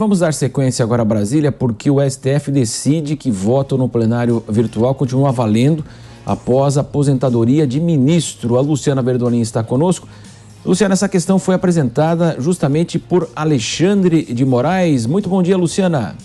Vamos dar sequência agora a Brasília, porque o STF decide que voto no plenário virtual continua valendo após a aposentadoria de ministro. A Luciana Verdonin está conosco. Luciana, essa questão foi apresentada justamente por Alexandre de Moraes. Muito bom dia, Luciana.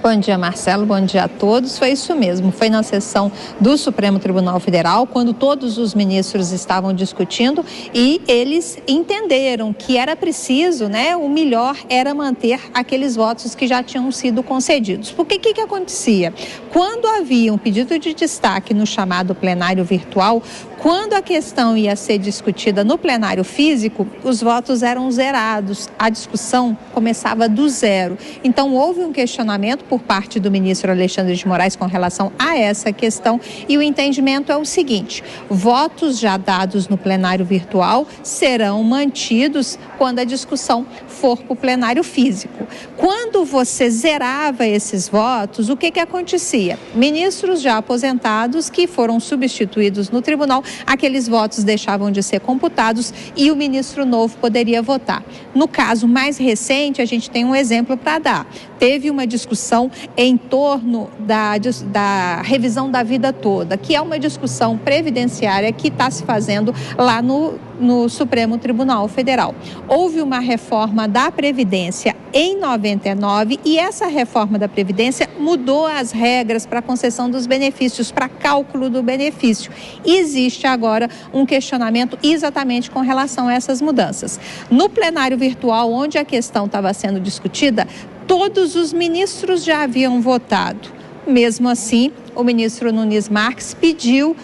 Bom dia, Marcelo. Bom dia a todos. Foi isso mesmo. Foi na sessão do Supremo Tribunal Federal, quando todos os ministros estavam discutindo e eles entenderam que era preciso, o melhor era manter aqueles votos que já tinham sido concedidos. Porque o que acontecia? Quando havia um pedido de destaque no chamado plenário virtual, quando a questão ia ser discutida no plenário físico, os votos eram zerados, a discussão começava do zero. Então, houve um questionamento por parte do ministro Alexandre de Moraes com relação a essa questão e o entendimento é o seguinte: votos já dados no plenário virtual serão mantidos quando a discussão for para o plenário físico. Quando você zerava esses votos, o que acontecia? Ministros já aposentados que foram substituídos no tribunal, aqueles votos deixavam de ser computados e o ministro novo poderia votar. No caso mais recente, a gente tem um exemplo para dar. Teve uma discussão em torno da revisão da vida toda, que é uma discussão previdenciária que está se fazendo lá no Supremo Tribunal Federal. Houve uma reforma da Previdência em 99 e essa reforma da Previdência mudou as regras para a concessão dos benefícios, para cálculo do benefício. E existe agora um questionamento exatamente com relação a essas mudanças. No plenário virtual, onde a questão estava sendo discutida, todos os ministros já haviam votado. Mesmo assim, o ministro Nunes Marques pediu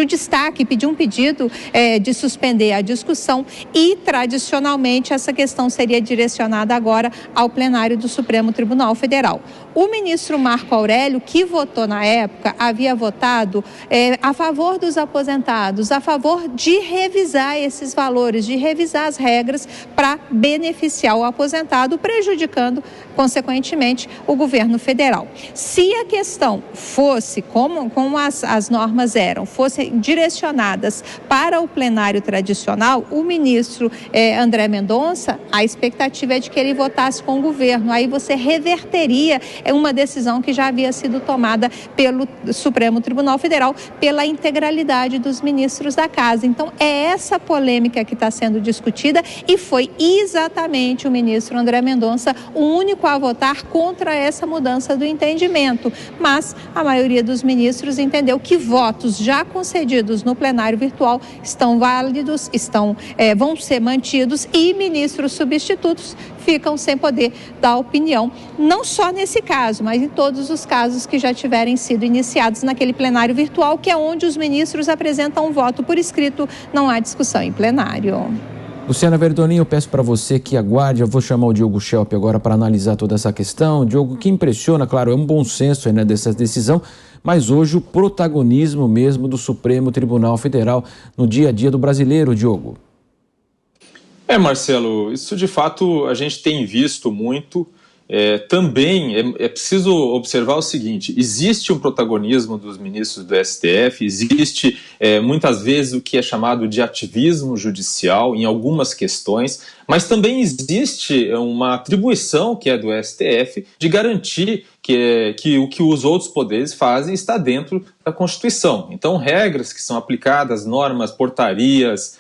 destaque, pediu um pedido de suspender a discussão e, tradicionalmente, essa questão seria direcionada agora ao plenário do Supremo Tribunal Federal. O ministro Marco Aurélio, que votou na época, havia votado a favor dos aposentados, a favor de revisar esses valores, de revisar as regras para beneficiar o aposentado, prejudicando, consequentemente, o governo federal. Se a questão fosse, como as normas eram, fossem direcionadas para o plenário tradicional, o ministro André Mendonça, a expectativa é de que ele votasse com o governo. Aí você reverteria uma decisão que já havia sido tomada pelo Supremo Tribunal Federal, pela integralidade dos ministros da casa. Então, é essa polêmica que está sendo discutida e foi exatamente o ministro André Mendonça o único a votar contra essa mudança do entendimento. Mas a maioria dos ministros entendeu que votos já concedidos no plenário virtual estão válidos, vão ser mantidos e ministros substitutos ficam sem poder dar opinião, não só nesse caso, mas em todos os casos que já tiverem sido iniciados naquele plenário virtual, que é onde os ministros apresentam um voto por escrito, não há discussão em plenário. Luciana Verdonin, eu peço para você que aguarde, eu vou chamar o Diogo Schelp agora para analisar toda essa questão. Diogo, que impressiona, claro, é um bom senso aí, dessa decisão, mas hoje o protagonismo mesmo do Supremo Tribunal Federal no dia a dia do brasileiro, Diogo. Marcelo, isso de fato a gente tem visto muito. Também é preciso observar o seguinte: existe um protagonismo dos ministros do STF, existe muitas vezes o que é chamado de ativismo judicial em algumas questões, mas também existe uma atribuição que é do STF de garantir que o que os outros poderes fazem está dentro da Constituição. Então, regras que são aplicadas, normas, portarias,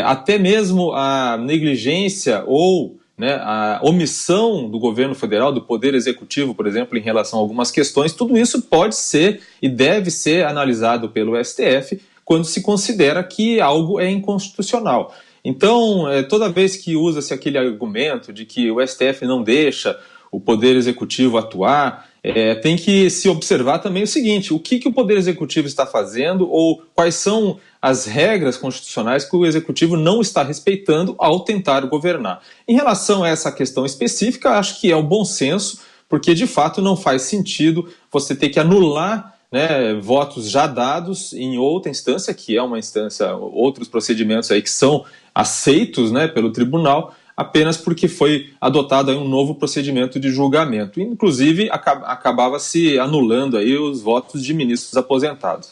até mesmo a negligência ou a omissão do governo federal, do poder executivo, por exemplo, em relação a algumas questões, tudo isso pode ser e deve ser analisado pelo STF quando se considera que algo é inconstitucional. Então, toda vez que usa-se aquele argumento de que o STF não deixa o poder executivo atuar, tem que se observar também o seguinte: o que o poder executivo está fazendo ou quais são as regras constitucionais que o executivo não está respeitando ao tentar governar. Em relação a essa questão específica, acho que é o bom senso, porque de fato não faz sentido você ter que anular votos já dados em outra instância, que é uma instância, outros procedimentos aí que são aceitos pelo tribunal, apenas porque foi adotado aí um novo procedimento de julgamento. Inclusive, acabava se anulando aí os votos de ministros aposentados.